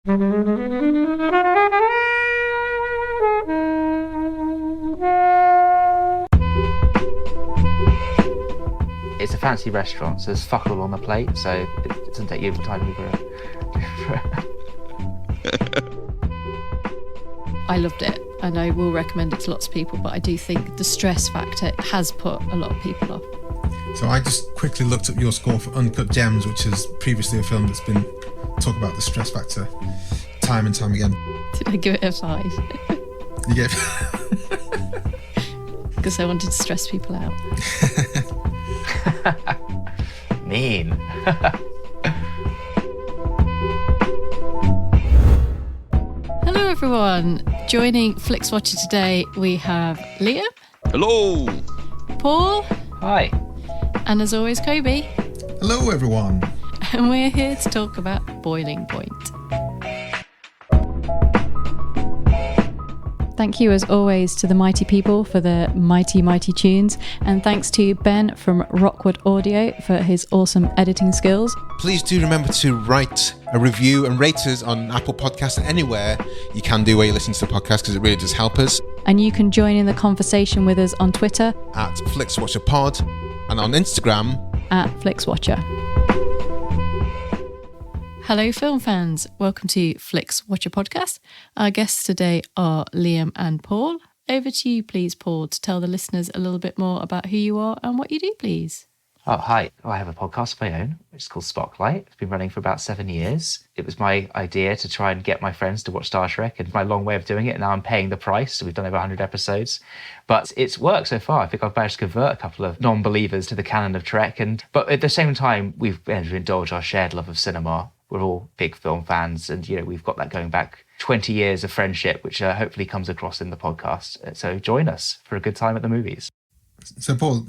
It's a fancy restaurant, so there's fuck all on the plate, so it doesn't take you time to move around. I loved it, and I will recommend it to lots of people, but I do think the stress factor has put a lot of people off. So I just quickly looked up your score for Uncut Gems, which is previously a film that's been talk about the stress factor time and time again. Did I give it a 5? You gave Because I wanted to stress people out. Mean. Hello everyone. Joining Flixwatcher today we have Liam. Hello. Paul. Hi. And as always, Kobe. Hello everyone. And we're here to talk about Boiling Point. Thank you, as always, to the mighty people for their mighty, mighty tunes. And thanks to Ben from Rockwood Audio for his awesome editing skills. Please do remember to write a review and rate us on Apple Podcasts and anywhere you can do where you listen to the podcast, because it really does help us. And you can join in the conversation with us on Twitter At FlixWatcherPod and on Instagram at Flixwatcher. Hello, film fans. Welcome to Flixwatcher Podcast. Our guests today are Liam and Paul. Over to you, please, Paul, to tell the listeners a little bit more about who you are and what you do, please. Oh, hi. I have a podcast of my own, which is called Spocklight. It's been running for about 7 years. It was my idea to try and get my friends to watch Star Trek, and my long way of doing it. And now I'm paying the price. So we've done over 100 episodes. But it's worked so far. I think I've managed to convert a couple of non-believers to the canon of Trek. But at the same time, we've been able to indulge our shared love of cinema. We're all big film fans, and we've got that going back 20 years of friendship, which hopefully comes across in the podcast. So join us for a good time at the movies. So Paul,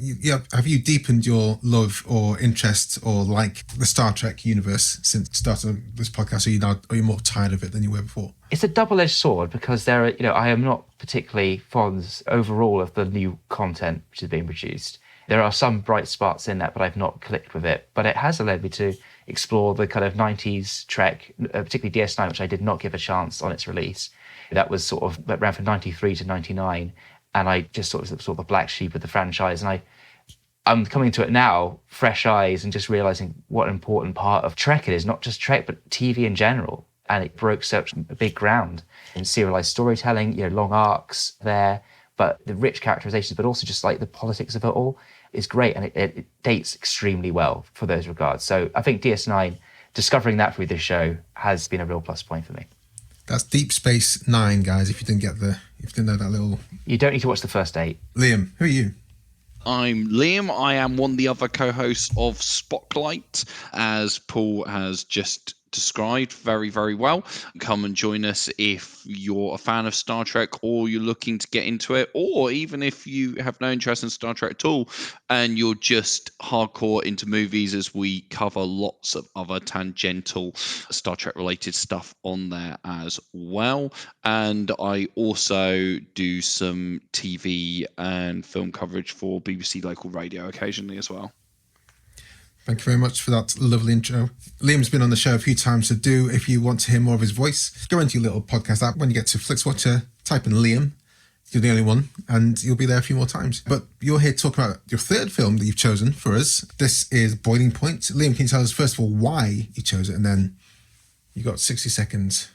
have you deepened your love or interest or like the Star Trek universe since the start of this podcast? Are you more tired of it than you were before? It's a double-edged sword, because I am not particularly fond overall of the new content which is being produced. There are some bright spots in that, but I've not clicked with it. But it has led me to explore the kind of 90s Trek, particularly DS9, which I did not give a chance on its release. That was sort of ran from 93 to 99. And I just sort of the black sheep of the franchise. And I'm coming to it now, fresh eyes, and just realizing what an important part of Trek it is, not just Trek, but TV in general. And it broke such a big ground in serialized storytelling, long arcs there, but the rich characterizations, but also just like the politics of it all is great. And it dates extremely well for those regards. So I think DS9, discovering that through this show has been a real plus point for me. That's Deep Space Nine, guys, if you didn't know that little... You don't need to watch the first 8. Liam, who are you? I'm Liam. I am one of the other co-hosts of Spocklight, as Paul has just described very, very well. Come and join us if you're a fan of Star Trek, or you're looking to get into it, or even if you have no interest in Star Trek at all and you're just hardcore into movies, as we cover lots of other tangential Star Trek related stuff on there as well. And I also do some TV and film coverage for BBC Local Radio occasionally as well. Thank you very much for that lovely intro. Liam's been on the show a few times, so if you want to hear more of his voice, go into your little podcast app. When you get to Flixwatcher, type in Liam. You're the only one, and you'll be there a few more times. But you're here to talk about your third film that you've chosen for us. This is Boiling Point. Liam, can you tell us, first of all, why you chose it? And then you got 60 seconds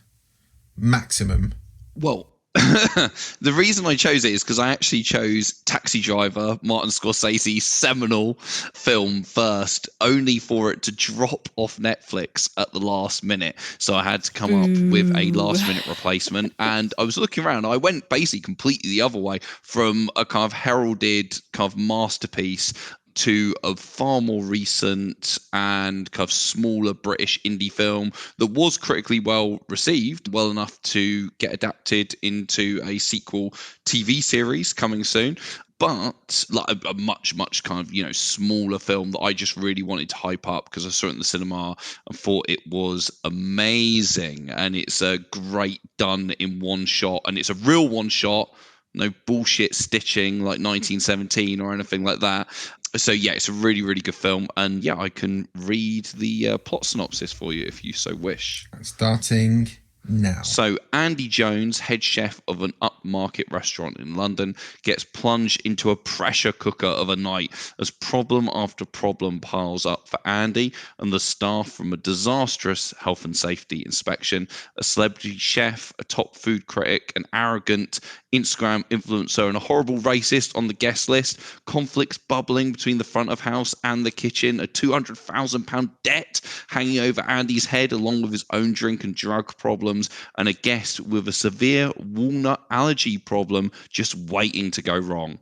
maximum. Well, the reason I chose it is because I actually chose Taxi Driver, Martin Scorsese's seminal film, first, only for it to drop off Netflix at the last minute. So I had to come up with a last minute replacement. And I was looking around. I went basically completely the other way, from a kind of heralded kind of masterpiece to a far more recent and kind of smaller British indie film that was critically well received, well enough to get adapted into a sequel TV series coming soon. But like a much, much kind of, smaller film that I just really wanted to hype up because I saw it in the cinema and thought it was amazing. And it's a great done in one shot, and it's a real one shot. No bullshit stitching like 1917 or anything like that. So yeah, it's a really, really good film. And yeah, I can read the plot synopsis for you if you so wish. Starting now. So Andy Jones, head chef of an upmarket restaurant in London, gets plunged into a pressure cooker of a night as problem after problem piles up for Andy and the staff, from a disastrous health and safety inspection, a celebrity chef, a top food critic, an arrogant Instagram influencer, and a horrible racist on the guest list, conflicts bubbling between the front of house and the kitchen, a £200,000 debt hanging over Andy's head along with his own drink and drug problems, and a guest with a severe walnut allergy problem just waiting to go wrong.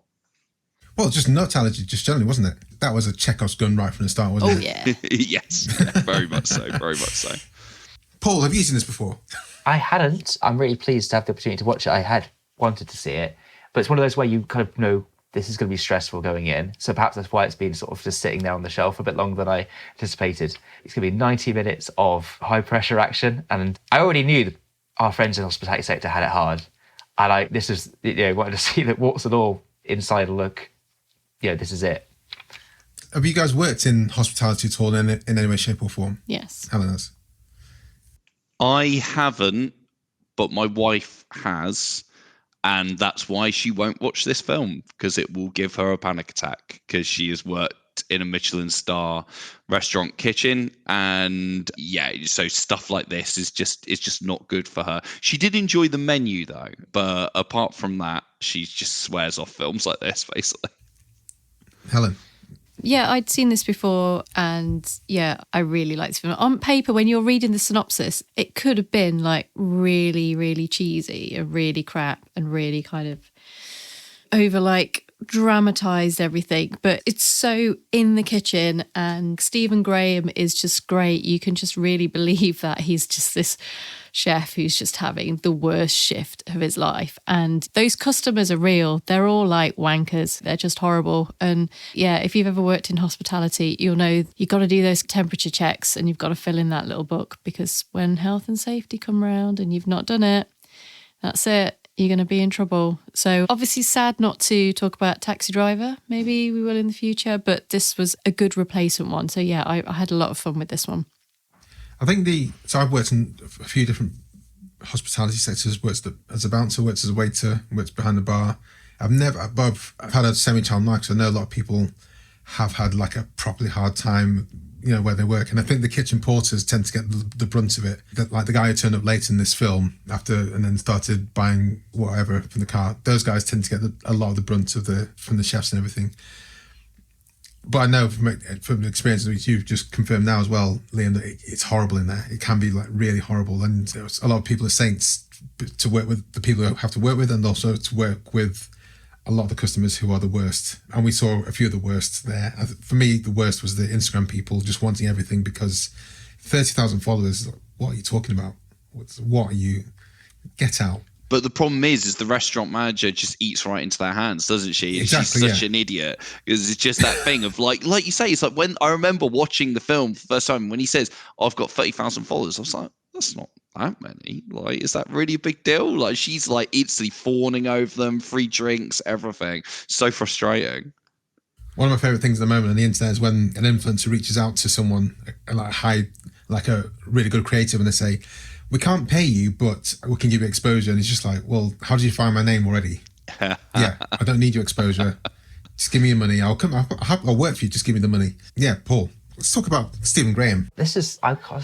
Well, just nut allergy, just generally, wasn't it? That was a Chekhov's gun right from the start, wasn't it? Oh, yeah. Yes, very much so, very much so. Paul, have you seen this before? I hadn't. I'm really pleased to have the opportunity to watch it. I had wanted to see it, but it's one of those where you kind of know this is going to be stressful going in. So perhaps that's why it's been sort of just sitting there on the shelf a bit longer than I anticipated. It's going to be 90 minutes of high pressure action. And I already knew that our friends in the hospitality sector had it hard. And wanted to see that warts and all inside a look. Yeah, this is it. Have you guys worked in hospitality at all in any way, shape or form? Yes. Helen has. I haven't, but my wife has. And that's why she won't watch this film, because it will give her a panic attack, because she has worked in a Michelin star restaurant kitchen. And yeah, so stuff like this is just not good for her. She did enjoy the menu though, but apart from that, she just swears off films like this, basically. Helen? Yeah, I'd seen this before, and yeah, I really liked this film. On paper, when you're reading the synopsis, it could have been like really, really cheesy and really crap and really kind of over dramatized everything, but it's so in the kitchen, and Stephen Graham is just great. You can just really believe that he's just this chef who's just having the worst shift of his life, and those customers are real. They're all like wankers. They're just horrible. And yeah, if you've ever worked in hospitality, you'll know you've got to do those temperature checks and you've got to fill in that little book, because when health and safety come around and you've not done it, that's it. You're going to be in trouble. So obviously sad not to talk about Taxi Driver. Maybe we will in the future, but this was a good replacement one. So yeah, I had a lot of fun with this one. I think so I've worked in a few different hospitality sectors, worked as a bouncer, worked as a waiter, worked behind the bar. I've had a semi-child night, because I know a lot of people have had like a properly hard time, where they work. And I think the kitchen porters tend to get the brunt of it. Like the guy who turned up late in this film and then started buying whatever from the car, those guys tend to get a lot of the brunt from the chefs and everything. But I know from the experience which you've just confirmed now as well, Liam, that it's horrible in there. It can be like really horrible. And a lot of people are saints to work with the people who have to work with, and also to work with a lot of the customers who are the worst. And we saw a few of the worst there. For me, the worst was the Instagram people just wanting everything, because 30,000 followers, what are you talking about? What are you? Get out. But the problem is the restaurant manager just eats right into their hands, doesn't she? Exactly, She's such an idiot. Because it's just that thing of like you say, it's like when I remember watching the film for the first time, when he says, I've got 30,000 followers, I was like, that's not that many. Like, is that really a big deal? Like, she's like instantly fawning over them, free drinks, everything. So frustrating. One of my favorite things at the moment on the internet is when an influencer reaches out to someone, like a really good creative, and they say, we can't pay you, but we can give you exposure. And it's just like, well, how did you find my name already? Yeah, I don't need your exposure. Just give me your money. I'll work for you. Just give me the money. Yeah, Paul, let's talk about Stephen Graham. I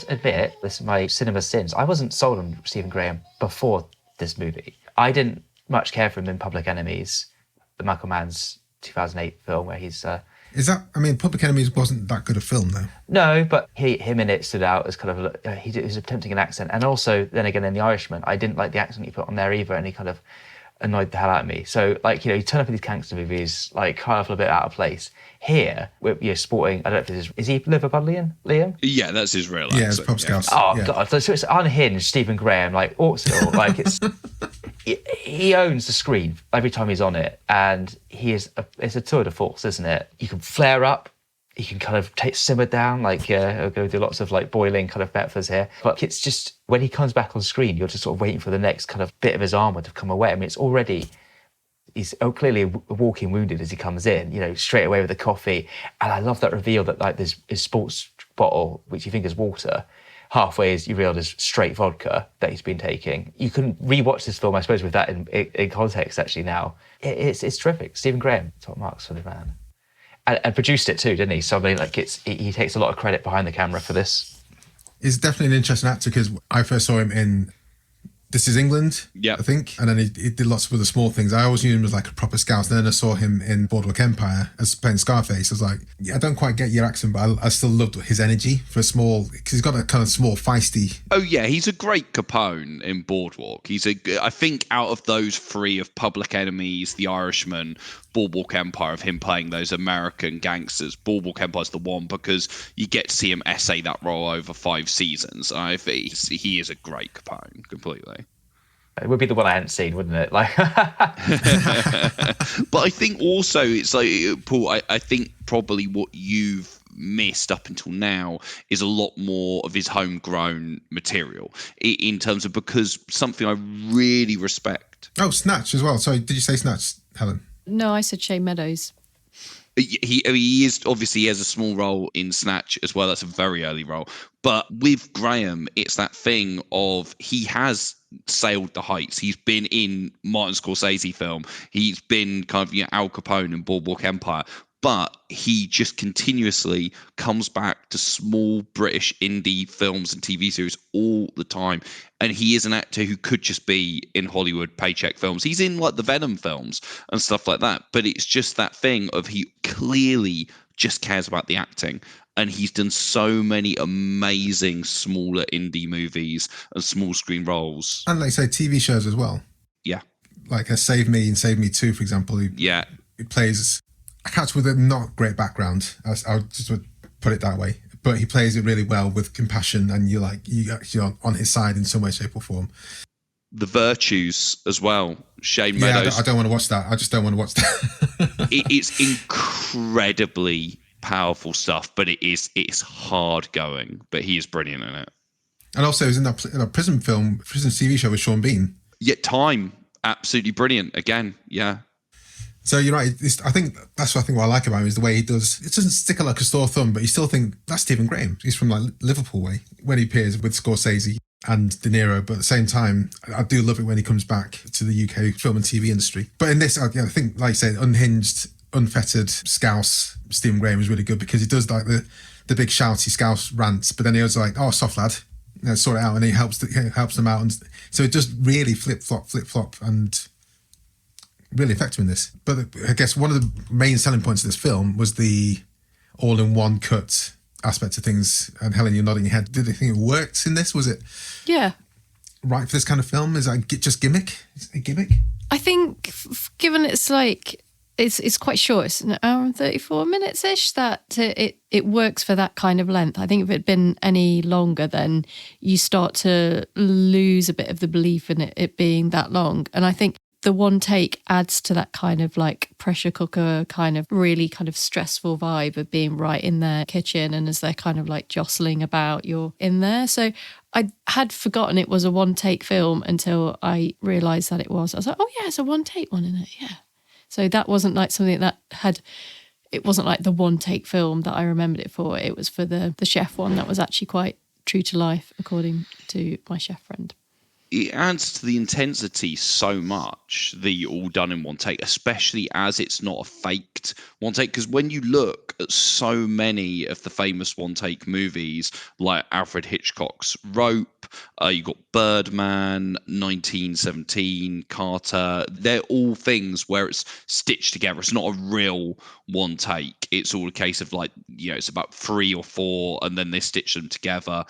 admit, this is my cinema sins. I wasn't sold on Stephen Graham before this movie. I didn't much care for him in Public Enemies, the Michael Mann's 2008 film where he's... Public Enemies wasn't that good a film, though. No, but him in it stood out as kind of, he was attempting an accent. And also, then again, in The Irishman, I didn't like the accent he put on there either, and he kind of annoyed the hell out of me. So, you turn up in these gangster movies, kind of a bit out of place. Here, we're sporting, I don't know if is he Liverpudlian, Liam? Yeah, that's his real accent. Yeah, it's Pub Scouts. Oh, yeah. God. So it's unhinged Stephen Graham, it's... He owns the screen every time he's on it, and it's a tour de force, isn't it? You can flare up, you can kind of simmer down, I'll go through lots of boiling kind of metaphors here. But it's just, when he comes back on screen, you're just sort of waiting for the next kind of bit of his armour to come away. I mean, he's clearly walking wounded as he comes in, straight away with the coffee. And I love that reveal that there's his sports bottle, which you think is water, halfway is you realise it's straight vodka that he's been taking. You can rewatch this film, I suppose, with that in context. Actually, now it's terrific. Stephen Graham, top marks for the man, and produced it too, didn't he? So I mean, like he takes a lot of credit behind the camera for this. He's definitely an interesting actor because I first saw him in This Is England, I think. And then he did lots of other small things. I always knew him as like a proper scout. And then I saw him in Boardwalk Empire as playing Scarface. I was like, I don't quite get your accent, but I still loved his energy for a small, because he's got a kind of small, feisty. Oh yeah, he's a great Capone in Boardwalk. I think out of those three of Public Enemies, The Irishman, Boardwalk Empire, of him playing those American gangsters, Boardwalk Empire's the one because you get to see him essay that role over 5 seasons. I think he is a great Capone, completely. It would be the one I hadn't seen, wouldn't it? Like, but I think also it's like, Paul, I think probably what you've missed up until now is a lot more of his homegrown material in terms of, because something I really respect. Oh, Snatch as well. Sorry, did you say Snatch, Helen? No, I said Shane Meadows. He is obviously, he has a small role in Snatch as well. That's a very early role. But with Graham, it's that thing of he has sailed the heights. He's been in Martin Scorsese film. He's been kind of, Al Capone in Boardwalk Empire. But he just continuously comes back to small British indie films and TV series all the time. And he is an actor who could just be in Hollywood paycheck films. He's in like the Venom films and stuff like that. But it's just that thing of he clearly just cares about the acting. And he's done so many amazing smaller indie movies and small screen roles. And like say TV shows as well. Yeah. Like Save Me and Save Me 2, for example. He plays a character with a not great background. I'll just put it that way. But he plays it really well with compassion, and you actually on his side in some way, shape or form. The Virtues as well. Shane Meadows. I don't want to watch that. I just don't want to watch that. It's incredibly powerful stuff, but it's hard going. But he is brilliant in it. And also, he was in a prison TV show with Sean Bean. Yet Time, absolutely brilliant again. Yeah. So you're right. I think that's what I like about him is the way he does. It doesn't stick out like a sore thumb, but you still think that's Stephen Graham. He's from like Liverpool way when he appears with Scorsese and De Niro. But at the same time, I do love it when he comes back to the UK film and TV industry. But in this, I think, like you said, unhinged, unfettered Scouse Stephen Graham is really good because he does like the big shouty Scouse rants, but then he was like, "Oh, soft lad, sort it out," and he helps them out, and so it does really flip flop, and really effective in this. But I guess one of the main selling points of this film was the all-in-one cut aspect of things. And Helen, you're nodding your head. Did you think it worked in this? Was it right for this kind of film? Is that just gimmick? Is it a gimmick? I think given it's like it's quite short, it's an hour and 34 minutes ish, that it works for that kind of length. I think if it had been any longer, then you start to lose a bit of the belief in it being that long. And I think the one take adds to that kind of like pressure cooker kind of really kind of stressful vibe of being right in their kitchen, and as they're kind of like jostling about, you're in there. So I had forgotten it was a one take film until I realised that it was. I was like, oh yeah, it's a one take one in it, yeah. So that wasn't like something that it wasn't like the one take film that I remembered it for. It was for the chef one that was actually quite true to life, according to my chef friend. It adds to the intensity so much, the all done in one take, especially as it's not a faked one take. Because when you look at so many of the famous one take movies, like Alfred Hitchcock's Rope, you got Birdman, 1917, Carter, they're all things where it's stitched together. It's not a real one take. It's all a case of like, it's about 3 or 4, and then they stitch them together,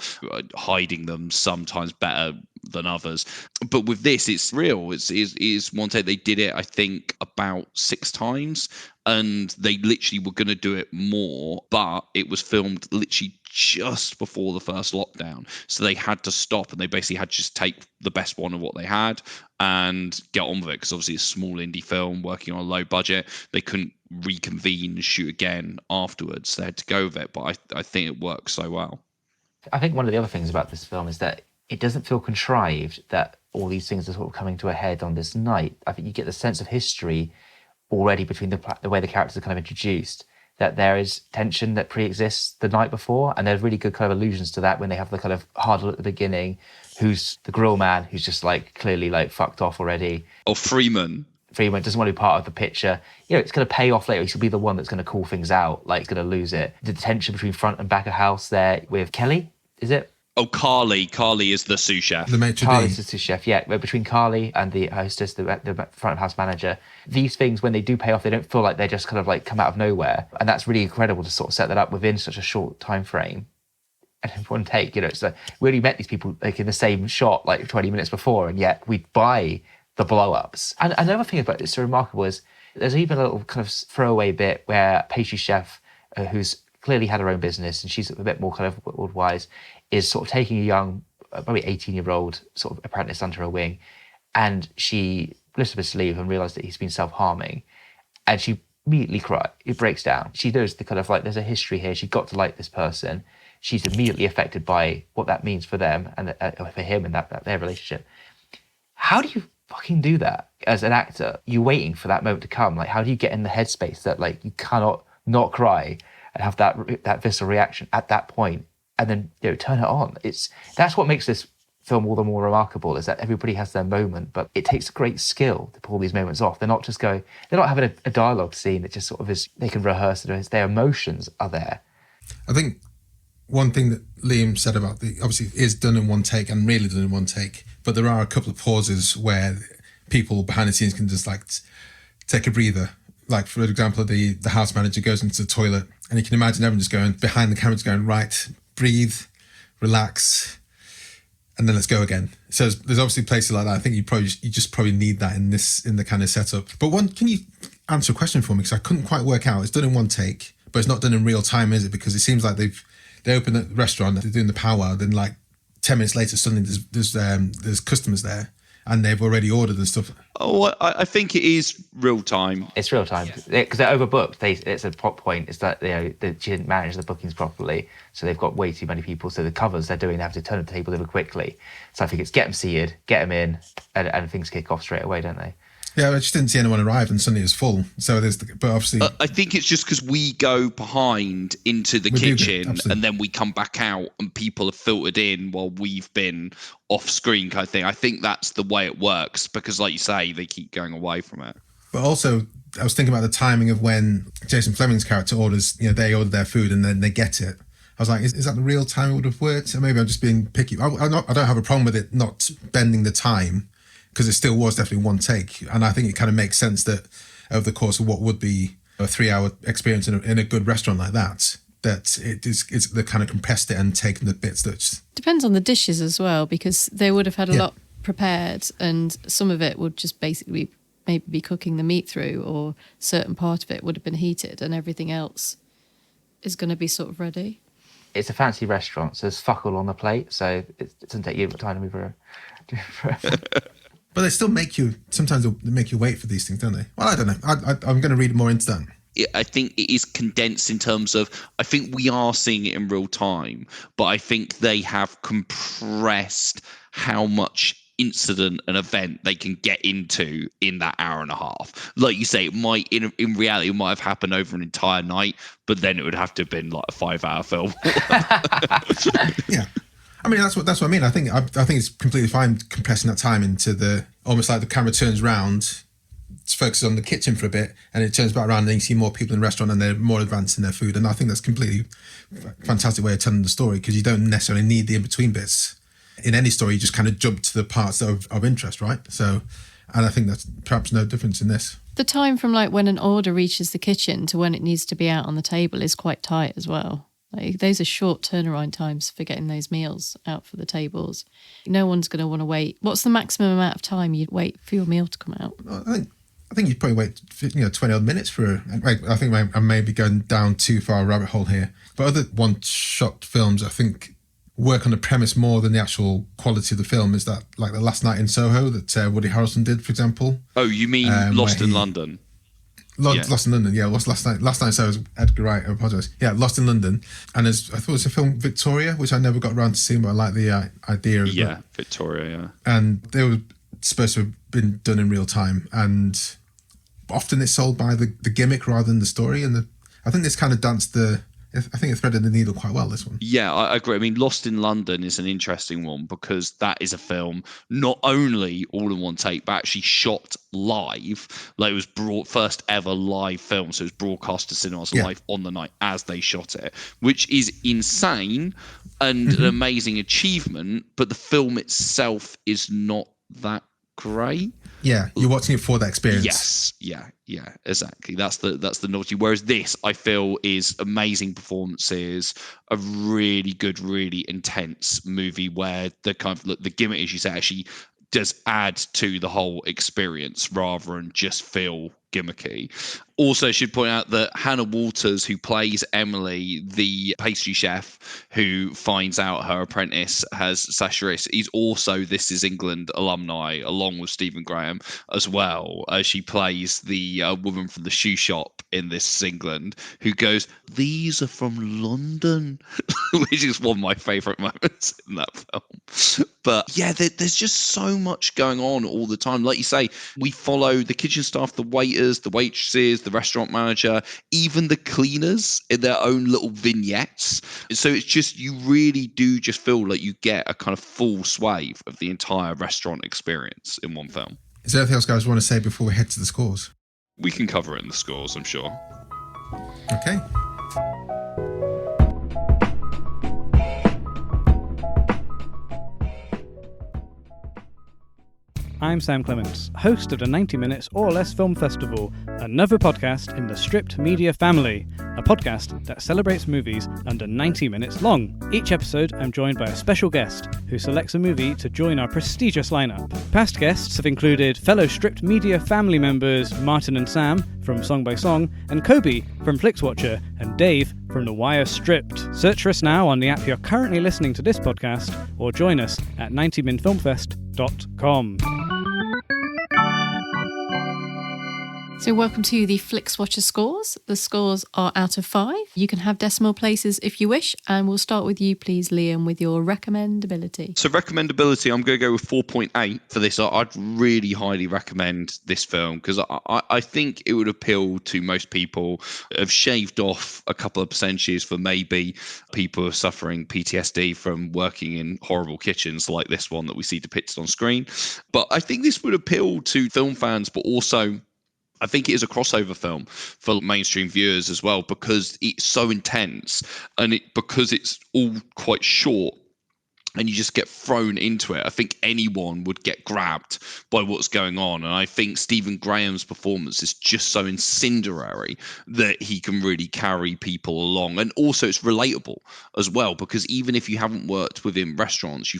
hiding them sometimes better than others. But with this, it's real. It's one take. They did it, I think, about 6 times, and they literally were going to do it more, but it was filmed literally just before the first lockdown, so they had to stop, and they basically had to just take the best one of what they had and get on with it, because obviously it's a small indie film working on a low budget. They couldn't reconvene and shoot again afterwards. They had to go with it, but I think it works so well. I think one of the other things about this film is that it doesn't feel contrived that all these things are sort of coming to a head on this night. I think you get the sense of history already between the way the characters are kind of introduced. that there is tension that pre-exists the night before, and there's really good kind of allusions to that when they have the kind of huddle at the beginning. Who's the grill man, who's just like clearly like fucked off already. Or Freeman doesn't want to be part of the picture. It's going to pay off later. He'll be the one that's going to call things out. Like, he's going to lose it. The tension between front and back of house there with Kelly, is it? Oh, Carly. Carly is the sous chef. The maitre Carly's d'. the sous chef, yeah. But between Carly and the hostess, the front of house manager, these things, when they do pay off, they don't feel like they just kind of like come out of nowhere. And that's really incredible to sort of set that up within such a short time frame. And in one take, it's like, we only met these people like in the same shot like 20 minutes before, and yet we buy the blow-ups. And another thing about it's so remarkable is there's even a little kind of throwaway bit where pastry chef, who's clearly had her own business and she's a bit more kind of world-wise, is sort of taking a young, probably 18-year-old sort of apprentice under her wing, and she lifts up his sleeve and realised that he's been self-harming, and she immediately cries. It breaks down. She knows the kind of like, there's a history here. She got to like this person. She's immediately affected by what that means for them and for him and their relationship. How do you fucking do that as an actor? You're waiting for that moment to come. Like, how do you get in the headspace that like you cannot not cry and have that visceral reaction at that point, and then turn it on? That's what makes this film all the more remarkable, is that everybody has their moment, but it takes great skill to pull these moments off. They're not having a dialogue scene that just sort of is, they can rehearse it. Their emotions are there. I think one thing that Liam said about obviously is done in one take and really done in one take, but there are a couple of pauses where people behind the scenes can just like take a breather. Like, for example, the house manager goes into the toilet and you can imagine everyone just going behind the camera, just going, right, breathe, relax, and then let's go again. So there's obviously places like that. I think you just probably need that in the kind of setup. But can you answer a question for me? Because I couldn't quite work out. It's done in one take, but it's not done in real time, is it? Because it seems like they open the restaurant, they're doing the powwow, then like 10 minutes later, suddenly there's customers there and they've already ordered and stuff. Oh, I think it is real time. It's real time because they're overbooked. It's a plot point. It's that she didn't manage the bookings properly, so they've got way too many people. So the covers they have to turn the table a little quickly. So I think it's get them seated, get them in, and things kick off straight away, don't they? Yeah, I just didn't see anyone arrive and suddenly it was full. So but obviously... I think it's just because we go behind into the kitchen and then we come back out and people have filtered in while we've been off screen kind of thing. I think that's the way it works because, like you say, they keep going away from it. But also, I was thinking about the timing of when Jason Fleming's character orders, they order their food and then they get it. I was like, is that the real time it would have worked? Or maybe I'm just being picky. I don't have a problem with it not bending the time, because it still was definitely one take. And I think it kind of makes sense that over the course of what would be a 3-hour experience in a good restaurant like that it's they kind of compressed it and taken the bits that... Depends on the dishes as well, because they would have had a lot prepared and some of it would just basically maybe be cooking the meat through, or certain part of it would have been heated and everything else is going to be sort of ready. It's a fancy restaurant, so there's fuck all on the plate, so it doesn't take you time to move around. But they still sometimes they'll make you wait for these things, don't they? Well, I don't know. I'm going to read more into that. I think it is condensed in terms of, I think we are seeing it in real time, but I think they have compressed how much incident and event they can get into in that hour and a half. Like you say, it might, in reality, it might have happened over an entire night, but then it would have to have been like a 5-hour film. Yeah. I mean, that's what I mean. I think it's completely fine compressing that time into almost like the camera turns round, focuses on the kitchen for a bit, and it turns back around and you see more people in the restaurant and they're more advanced in their food. And I think that's completely fantastic way of telling the story, because you don't necessarily need the in-between bits. In any story, you just kind of jump to the parts of interest, right? So, and I think that's perhaps no difference in this. The time from like when an order reaches the kitchen to when it needs to be out on the table is quite tight as well. Like, those are short turnaround times for getting those meals out for the tables. No one's going to want to wait. What's the maximum amount of time you'd wait for your meal to come out? I think you'd probably wait 20 odd minutes for. I think I may be going down too far a rabbit hole here. But other one-shot films, I think, work on the premise more than the actual quality of the film. Is that like The Last Night in Soho that Woody Harrelson did, for example? Oh, you mean Lost in London? Lost in London, yeah. Last night in Soho was Edgar Wright. I apologise. Yeah, Lost in London, and I thought it was a film Victoria, which I never got around to seeing, but I like the idea of it. Yeah, Victoria, yeah. And they were supposed to have been done in real time, and often it's sold by the gimmick rather than the story. And I think this kind of I think it threaded the needle quite well, this one. Yeah, I agree. I mean, Lost in London is an interesting one because that is a film not only all in one take, but actually shot live. Like, it was first ever live film, so it was broadcast to cinemas live on the night as they shot it, which is insane and an amazing achievement. But the film itself is not that great. Yeah, you're watching it for that experience. Yes, yeah, exactly. That's the novelty. Whereas this, I feel, is amazing performances, a really good, really intense movie where the kind of the gimmick, as you say, actually does add to the whole experience rather than just feel gimmicky. Also, I should point out that Hannah Walters, who plays Emily, the pastry chef who finds out her apprentice has Sacharis, is also This Is England alumni, along with Stephen Graham as well. She plays the woman from the shoe shop in This Is England, who goes, "These are from London," which is one of my favourite moments in that film. But yeah, there's just so much going on all the time. Like you say, we follow the kitchen staff, the waiters, the waitresses, the restaurant manager, even the cleaners in their own little vignettes. So it's just, you really do just feel like you get a kind of full swathe of the entire restaurant experience in one film. Is there anything else guys want to say before we head to the scores? We can cover it in the scores, I'm sure. Okay. I'm Sam Clements, host of the 90 Minutes or Less Film Festival, another podcast in the Stripped Media family, a podcast that celebrates movies under 90 minutes long. Each episode, I'm joined by a special guest who selects a movie to join our prestigious lineup. Past guests have included fellow Stripped Media family members Martin and Sam from Song by Song, and Kobe from Flixwatcher, and Dave from The Wire Stripped. Search for us now on the app you're currently listening to this podcast, or join us at 90minfilmfest.com. So welcome to the Flixwatcher scores. The scores are out of 5. You can have decimal places if you wish, and we'll start with you, please, Liam, with your recommendability. So recommendability, I'm going to go with 4.8 for this. I'd really highly recommend this film because I think it would appeal to most people. I've shaved off a couple of percentages for maybe people who are suffering PTSD from working in horrible kitchens like this one that we see depicted on screen. But I think this would appeal to film fans, but also I think it is a crossover film for mainstream viewers as well because it's so intense and because it's all quite short and you just get thrown into it. I think anyone would get grabbed by what's going on. And I think Stephen Graham's performance is just so incendiary that he can really carry people along. And also it's relatable as well, because even if you haven't worked within restaurants,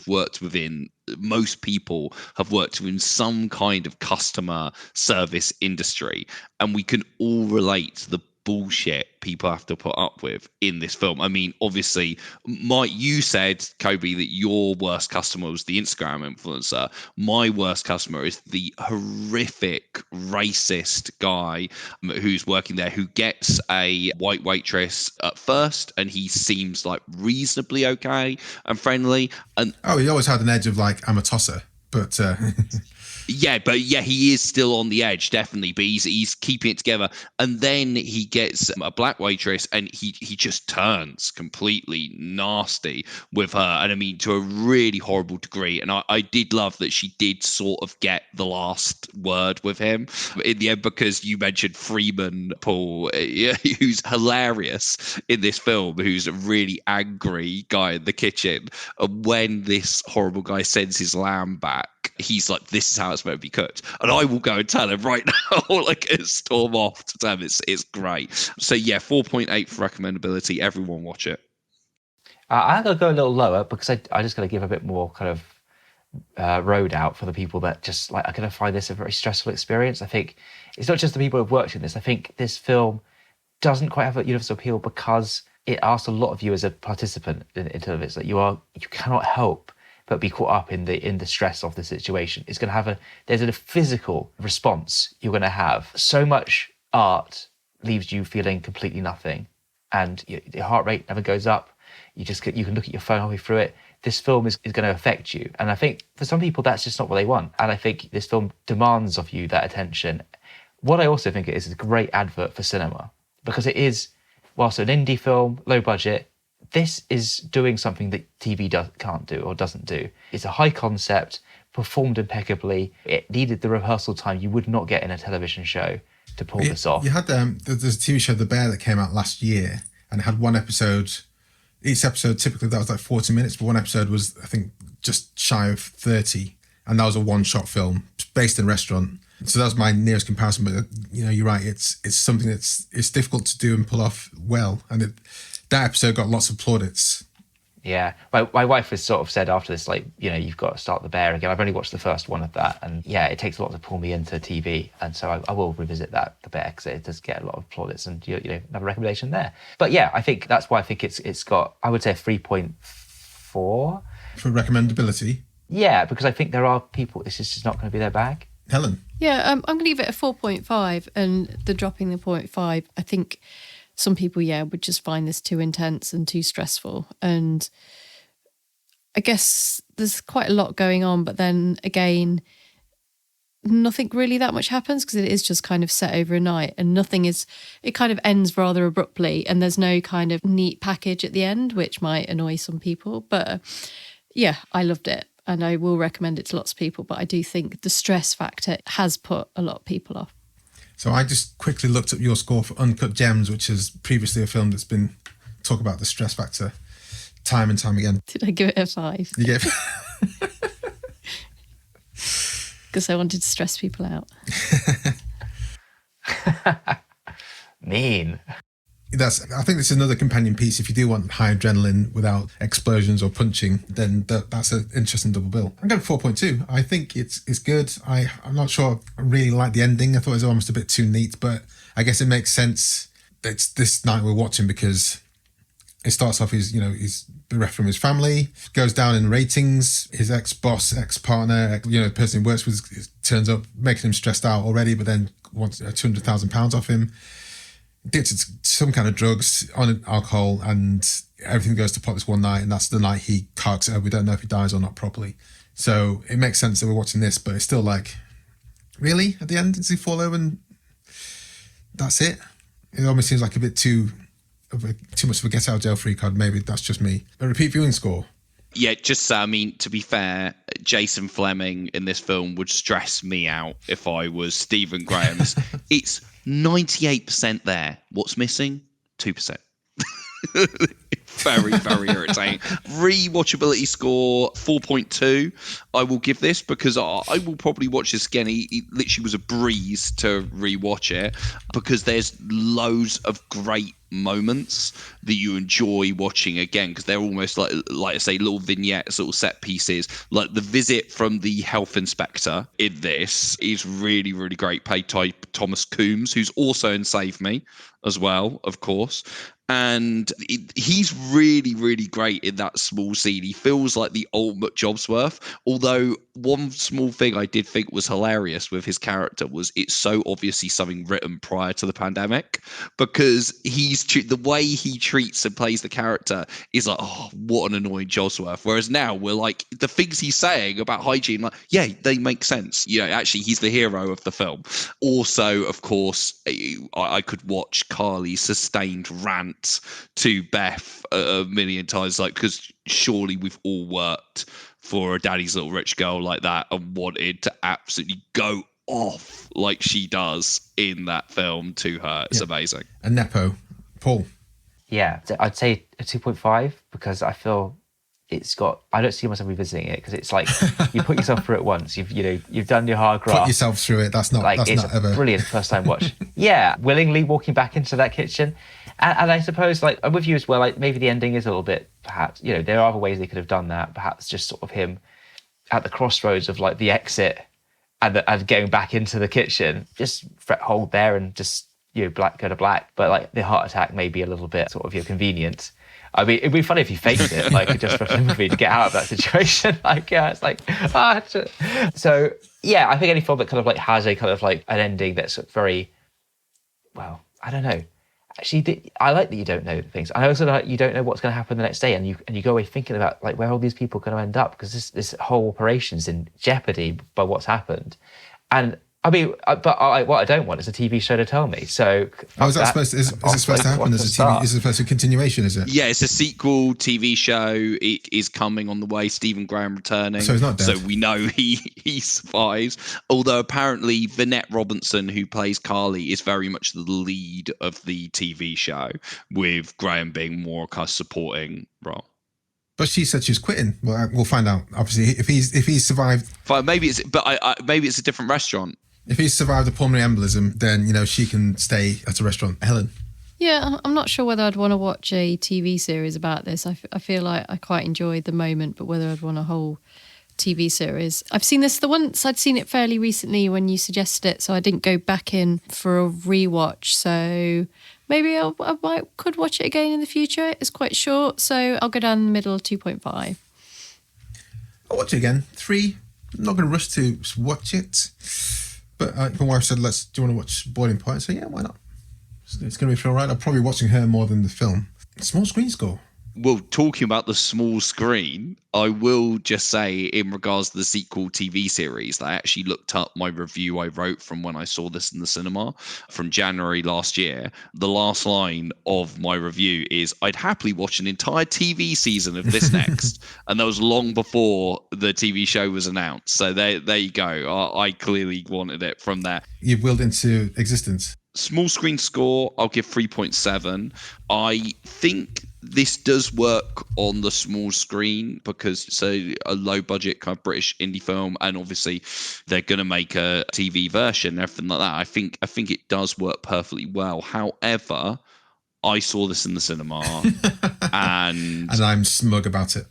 most people have worked within some kind of customer service industry. And we can all relate to the bullshit people have to put up with in this film. I mean, obviously, Mike, you said, Kobe, that your worst customer was the Instagram influencer. My worst customer is the horrific racist guy who's working there, who gets a white waitress at first, and he seems like reasonably okay and friendly. And he always had an edge of like, I'm a tosser, but Yeah, he is still on the edge, definitely. But he's keeping it together, and then he gets a black waitress, and he just turns completely nasty with her, and I mean to a really horrible degree. And I did love that she did sort of get the last word with him in the end, because you mentioned Freeman, Paul, who's hilarious in this film, who's a really angry guy in the kitchen. And when this horrible guy sends his lamb back, he's like, "This is how it's meant to be cooked," and I will go and tell him right now, like, storm off to tell him it's great. So yeah, 4.8 for recommendability. Everyone watch it. I'm going to go a little lower because I just got to give a bit more kind of road out for the people that just like are going to find this a very stressful experience. I think it's not just the people who've worked in this. I think this film doesn't quite have a universal appeal because it asks a lot of you as a participant into this, that you cannot help but be caught up in the stress of the situation. It's going to have there's a physical response you're going to have. So much art leaves you feeling completely nothing, and your heart rate never goes up. You can look at your phone halfway through it. This film is going to affect you, and I think for some people that's just not what they want. And I think this film demands of you that attention. What I also think it is a great advert for cinema, because it is whilst an indie film, low budget, this is doing something that TV can't do or doesn't do. It's a high concept, performed impeccably. It needed the rehearsal time you would not get in a television show to pull this off. You had there's a TV show, The Bear, that came out last year, and it had one episode. Each episode, typically that was like 40 minutes, but one episode was, I think, just shy of 30. And that was a one-shot film based in a restaurant. So that was my nearest comparison. But, you're right. It's something it's difficult to do and pull off well. And that episode got lots of plaudits. Yeah. My wife has sort of said after this, like, you've got to start The Bear again. I've only watched the first one of that. And yeah, it takes a lot to pull me into TV. And so I will revisit that, The Bear, because it does get a lot of plaudits and, have a recommendation there. But yeah, I think that's why I think it's got, I would say, 3.4. For recommendability? Yeah, because I think there are people, it's just not going to be their bag. Helen? Yeah, I'm going to give it a 4.5, and the dropping the 0.5, I think some people, would just find this too intense and too stressful. And I guess there's quite a lot going on, but then again, nothing really that much happens because it is just kind of set over a night, and it kind of ends rather abruptly, and there's no kind of neat package at the end, which might annoy some people. But yeah, I loved it. And I will recommend it to lots of people, but I do think the stress factor has put a lot of people off. So I just quickly looked up your score for Uncut Gems, which is previously a film that's been talk about the stress factor time and time again. Did I give it a 5? You gave because I wanted to stress people out. Mean. I think this is another companion piece. If you do want high adrenaline without explosions or punching, then that's an interesting double bill. I'm going 4.2. I think it's good. I'm not sure I really like the ending. I thought it was almost a bit too neat, but I guess it makes sense. It's this night we're watching because it starts off, he's bereft from his family, goes down in ratings. His ex-boss, ex-partner, the person he works with turns up, making him stressed out already, but then wants £200,000 off him. Addicted to some kind of drugs, on alcohol, and everything goes to pot this one night, and that's the night he carks it. We don't know if he dies or not properly. So it makes sense that we're watching this, but it's still like, really? At the end, does he fall over and that's it? It almost seems like a bit too much of a get out of jail free card. Maybe that's just me. A repeat viewing score. Yeah, to be fair, Jason Fleming in this film would stress me out if I was Stephen Graham's. It's 98% there. What's missing? 2%. Very, very irritating. Rewatchability score 4.2. I will give this because I will probably watch this again. It literally was a breeze to rewatch it because there's loads of great moments that you enjoy watching again because they're almost like I say, little vignettes, little set pieces. Like the visit from the health inspector in this is really, really great. Played by Thomas Coombs, who's also in Save Me as well, of course. And he's really, really great in that small scene. He feels like the ultimate Jobsworth. Although one small thing I did think was hilarious with his character was it's so obviously something written prior to the pandemic because the way he treats and plays the character is like, oh, what an annoying Jobsworth. Whereas now we're like, the things he's saying about hygiene, like, yeah, they make sense. Actually, he's the hero of the film. Also, of course, I could watch Carly's sustained rant to Beth a million times, like, because surely we've all worked for a daddy's little rich girl like that and wanted to absolutely go off like she does in that film to her. It's amazing. And Nepo, Paul. Yeah, I'd say a 2.5 because I feel I don't see myself revisiting it because it's like you put yourself through it once. You've done your hard graft. Put yourself through it. That's not ever. Brilliant first time watch. Yeah, willingly walking back into that kitchen, and I suppose like I'm with you as well. Like maybe the ending is a little bit perhaps there are other ways they could have done that. Perhaps just sort of him at the crossroads of like the exit and going back into the kitchen. Just hold there and just go to black. But like the heart attack may be a little bit sort of convenient. I mean, it'd be funny if he faked it, like just for the movie to get out of that situation. Like, yeah, it's like, So, yeah, I think any film that kind of like has a kind of like an ending that's very, well, I don't know. Actually, I like that you don't know things. I also like you don't know what's going to happen the next day, and you go away thinking about like where all these people are going to end up because this whole operation's in jeopardy by what's happened. And I mean, what I don't want is a TV show to tell me. So, how is that supposed to, is it supposed to happen as a TV? Is it supposed to be a continuation? Is it? Yeah, it's a sequel TV show. It is coming on the way. Stephen Graham returning, so he's not dead. So we know he survives. Although apparently Vinette Robinson, who plays Carly, is very much the lead of the TV show, with Graham being more a kind of supporting role. But she said she's quitting. Well, we'll find out. Obviously, if he's survived, fine, maybe it's maybe it's a different restaurant. If he's survived a pulmonary embolism, then she can stay at a restaurant. Helen. Yeah, I'm not sure whether I'd want to watch a TV series about this. I feel like I quite enjoyed the moment, but whether I'd want a whole TV series. I've seen this I'd seen it fairly recently when you suggested it, so I didn't go back in for a rewatch. So maybe I could watch it again in the future. It's quite short, so I'll go down the middle, 2.5. I'll watch it again. 3. I'm not going to rush to watch it. But my wife said, do you want to watch Boiling Point? So yeah, why not? It's going to be feel right. I'm probably watching her more than the film. Small screen score. Well, talking about the small screen, I will just say in regards to the sequel TV series, I actually looked up my review I wrote from when I saw this in the cinema from January last year. The last line of my review is, I'd happily watch an entire TV season of this next. And that was long before the TV show was announced. So there you go. I clearly wanted it from there. You've willed into existence. Small screen score, I'll give 3.7. I think this does work on the small screen because it's a low budget kind of British indie film, and obviously they're going to make a TV version and everything like that. I think it does work perfectly well. However, I saw this in the cinema and I'm smug about it.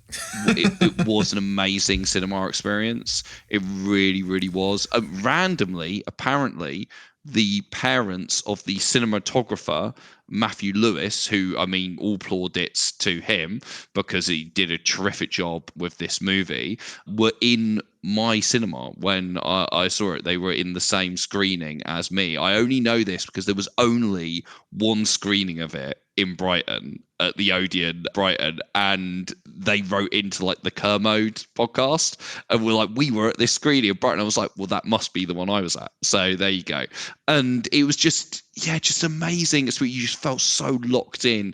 it was an amazing cinema experience. It really, really was. Randomly, apparently, the parents of the cinematographer, Matthew Lewis, who, I mean, all plaudits to him because he did a terrific job with this movie, were in my cinema when I saw it. They were in the same screening as me. I only know this because there was only one screening of it in Brighton at the Odeon Brighton, and they wrote into like the Kermode podcast and were like, we were at this screening in Brighton. I was like, well, that must be the one I was at. So there you go. And it was just amazing. It's where you just felt so locked in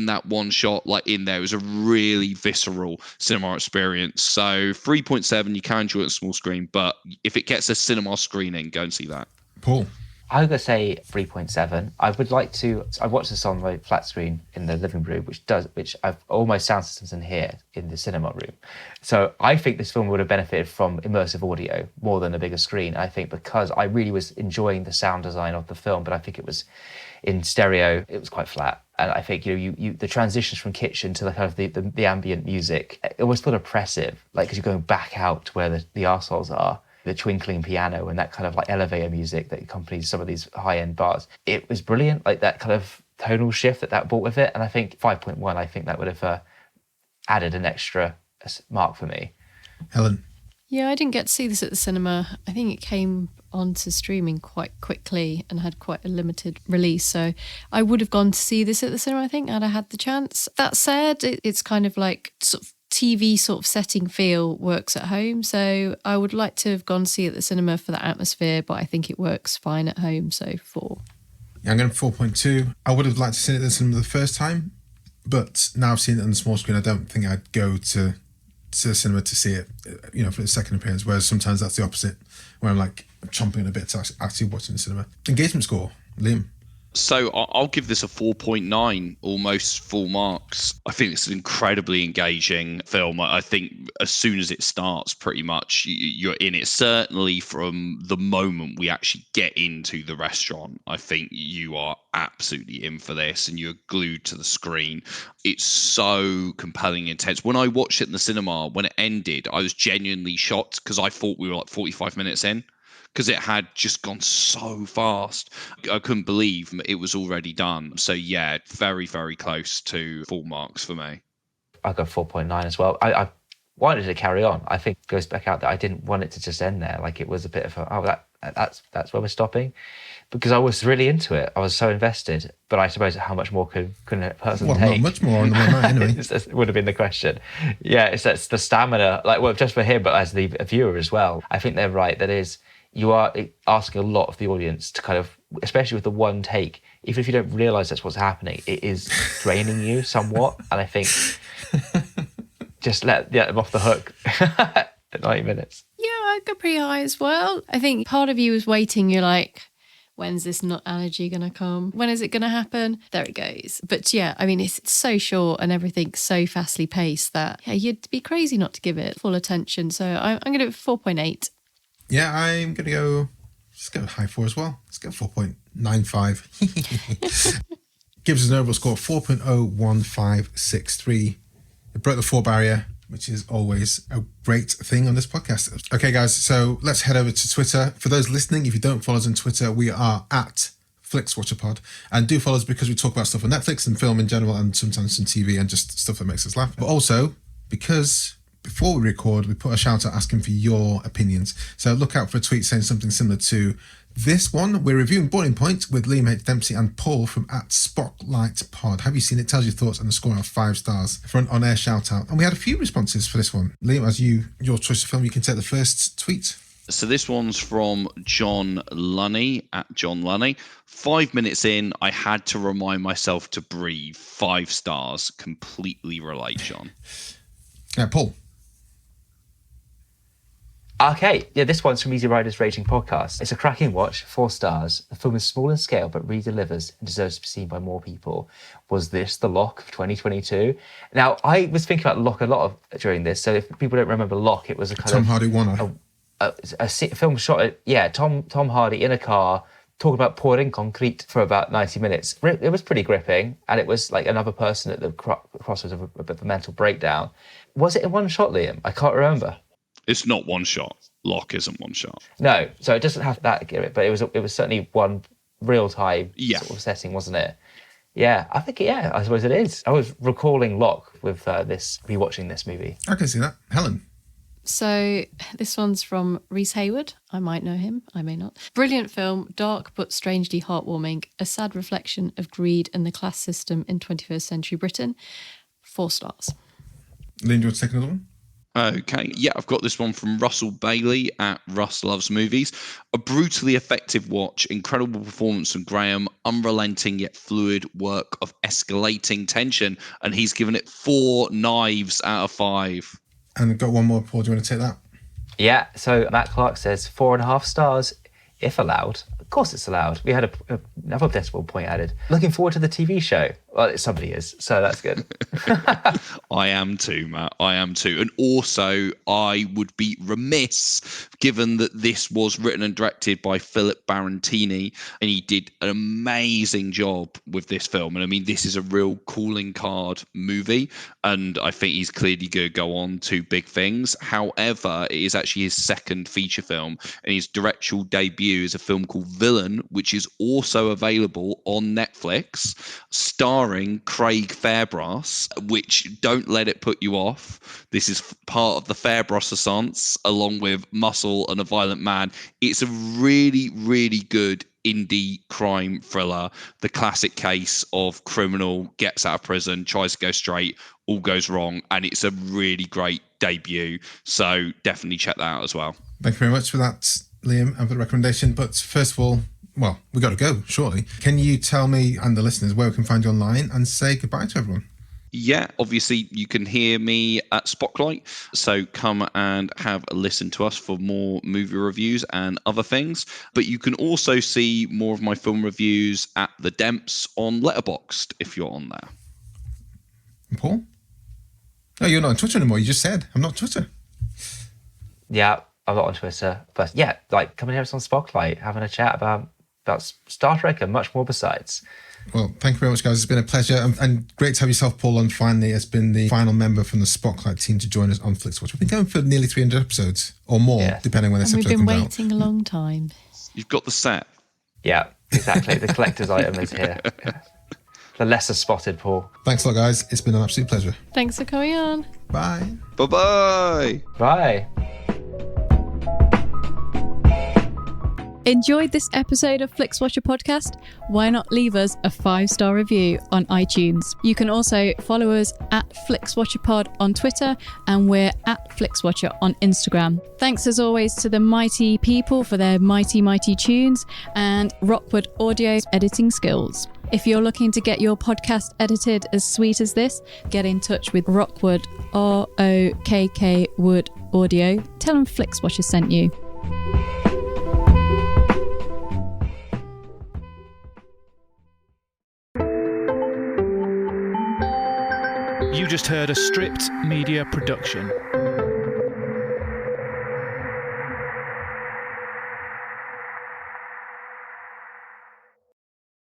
that one shot, like in there. It was a really visceral cinema experience. So 3.7, you can enjoy it on small screen, but if it gets a cinema screening, go and see that. Paul. I'm going to say 3.7. I watched this on my flat screen in the living room, which I've almost sound systems in here in the cinema room. So I think this film would have benefited from immersive audio more than a bigger screen. I think because I really was enjoying the sound design of the film, but I think it was in stereo, it was quite flat. And I think, the transitions from kitchen to the kind of the ambient music, it always felt oppressive, like because you're going back out to where the arseholes are. The twinkling piano and that kind of like elevator music that accompanies some of these high-end bars. It was brilliant, like that kind of tonal shift that brought with it. And I think 5.1, I think that would have added an extra mark for me. Helen? Yeah, I didn't get to see this at the cinema. I think it came onto streaming quite quickly and had quite a limited release. So I would have gone to see this at the cinema, I think, had I had the chance. That said, it's kind of like sort of TV sort of setting feel works at home. So I would like to have gone to see it at the cinema for the atmosphere, but I think it works fine at home. So 4. Yeah, I'm going for 4.2. I would have liked to see it at the cinema the first time, but now I've seen it on the small screen, I don't think I'd go to the cinema to see it, for the second appearance, whereas sometimes that's the opposite, where I'm like chomping a bit to actually watching the cinema. Engagement score, Liam. So I'll give this a 4.9, almost full marks. I think it's an incredibly engaging film. I think as soon as it starts, pretty much you're in it. Certainly from the moment we actually get into the restaurant, I think you are absolutely in for this and you're glued to the screen. It's so compelling and intense. When I watched it in the cinema, when it ended, I was genuinely shocked because I thought we were like 45 minutes in. Because it had just gone so fast. I couldn't believe it was already done. So yeah, very, very close to full marks for me. I got 4.9 as well. I wanted to carry on. I think it goes back out that I didn't want it to just end there. Like it was a bit of that's where we're stopping. Because I was really into it. I was so invested. But I suppose how much more can a person take? Not much more on the one night anyway. That would have been the question. Yeah, it's the stamina, just for him, but as the viewer as well. I think they're right. That is, you are asking a lot of the audience to kind of, especially with the one take, even if you don't realise that's what's happening, it is draining you somewhat. And I think just let them off the hook at 90 minutes. Yeah, I'd go pretty high as well. I think part of you is waiting. You're like, when's this nut allergy going to come? When is it going to happen? There it goes. But yeah, I mean, it's so short and everything's so fastly paced that you'd be crazy not to give it full attention. So I'm going to do 4.8. Yeah, I'm going to go, let's go high 4 as well. Let's go 4.95. Gives us an overall score of 4.01563. It broke the 4 barrier, which is always a great thing on this podcast. Okay, guys, so let's head over to Twitter. For those listening, if you don't follow us on Twitter, we are at FlixWatcherPod. And do follow us because we talk about stuff on Netflix and film in general and sometimes some TV and just stuff that makes us laugh. But also because before we record, we put a shout out asking for your opinions. So look out for a tweet saying something similar to this one. We're reviewing Boiling Point with Liam H. Dempsey and Paul from at Spocklight Pod. Have you seen it? Tells your thoughts and a score of 5 stars for an on-air shout out. And we had a few responses for this one. Liam, as your choice of film, you can take the first tweet. So this one's from John Lunny, at John Lunny. 5 minutes in, I had to remind myself to breathe. 5 stars. Completely relate, John. Paul. Okay, yeah, this one's from Easy Riders Raging Podcast. It's a cracking watch, 4 stars. The film is small in scale, but re-delivers and deserves to be seen by more people. Was this the Lock of 2022? Now, I was thinking about Lock a lot during this, so if people don't remember Lock, it was a kind Tom Hardy one. a film shot at, Tom Hardy in a car, talking about pouring concrete for about 90 minutes. It was pretty gripping, and it was like another person at the crossroads of a bit of a mental breakdown. Was it in one shot, Liam? I can't remember. It's not one shot. Lock isn't one shot. No, so it doesn't have that gimmick, but it was certainly one real-time sort of setting, wasn't it? Yeah, I think, I suppose it is. I was recalling Lock with rewatching this movie. I can see that. Helen. So this one's from Rhys Hayward. I might know him, I may not. Brilliant film, dark but strangely heartwarming. A sad reflection of greed and the class system in 21st century Britain. 4 stars. Liam, do you want to take another one? Okay, yeah, I've got this one from Russell Bailey at Russ Loves Movies. A brutally effective watch, incredible performance from Graham, unrelenting yet fluid work of escalating tension, and he's given it 4 knives out of 5. And I've got one more, Paul. Do you want to take that? Yeah, so Matt Clark says 4.5 stars, if allowed. Of course it's allowed. We had another decimal point added. Looking forward to the TV show. Well, somebody is, so that's good. I am too, Matt. I am too. And also, I would be remiss, given that this was written and directed by Philip Barantini, and he did an amazing job with this film. And I mean, this is a real calling card movie, and I think he's clearly going to go on to big things. However, it is actually his second feature film, and his directorial debut is a film called Villain, which is also available on Netflix, starring Craig Fairbrass, which, don't let it put you off. This is part of the Fairbrass Assance, along with Muscle and A Violent Man. It's a really, really good indie crime thriller. The classic case of criminal gets out of prison, tries to go straight, all goes wrong, and it's a really great debut. So definitely check that out as well. Thank you very much for that, Liam, and for the recommendation. But first of all, well, we got to go, shortly. Can you tell me and the listeners where we can find you online and say goodbye to everyone? Yeah, obviously you can hear me at Spocklight, so come and have a listen to us for more movie reviews and other things. But you can also see more of my film reviews at the Demps on Letterboxd if you're on there. And Paul? No, you're not on Twitter anymore. You just said, I'm not on Twitter. Yeah, I'm not on Twitter. But yeah, like come and hear us on Spocklight, having a chat about Star Trek and much more besides. Well, thank you very much, guys. It's been a pleasure and great to have yourself, Paul, on finally as been the final member from the Spotlight team to join us on Flixwatcher. We've been going for nearly 300 episodes or more, depending when this episode comes out. We've been waiting a long time. You've got the set. Yeah, exactly. The collector's item is here. The lesser spotted Paul. Thanks a lot, guys. It's been an absolute pleasure. Thanks for coming on. Bye. Bye-bye. Bye. Enjoyed this episode of Flixwatcher podcast? Why not leave us a 5-star review on iTunes? You can also follow us at FlixWatcherPod on Twitter, and we're at FlixWatcher on Instagram. Thanks as always to the mighty people for their mighty tunes and Rockwood Audio's editing skills. If you're looking to get your podcast edited as sweet as this, get in touch with Rockwood, ROKK Wood Audio. Tell them Flixwatcher sent you. You just heard a Stripped Media production.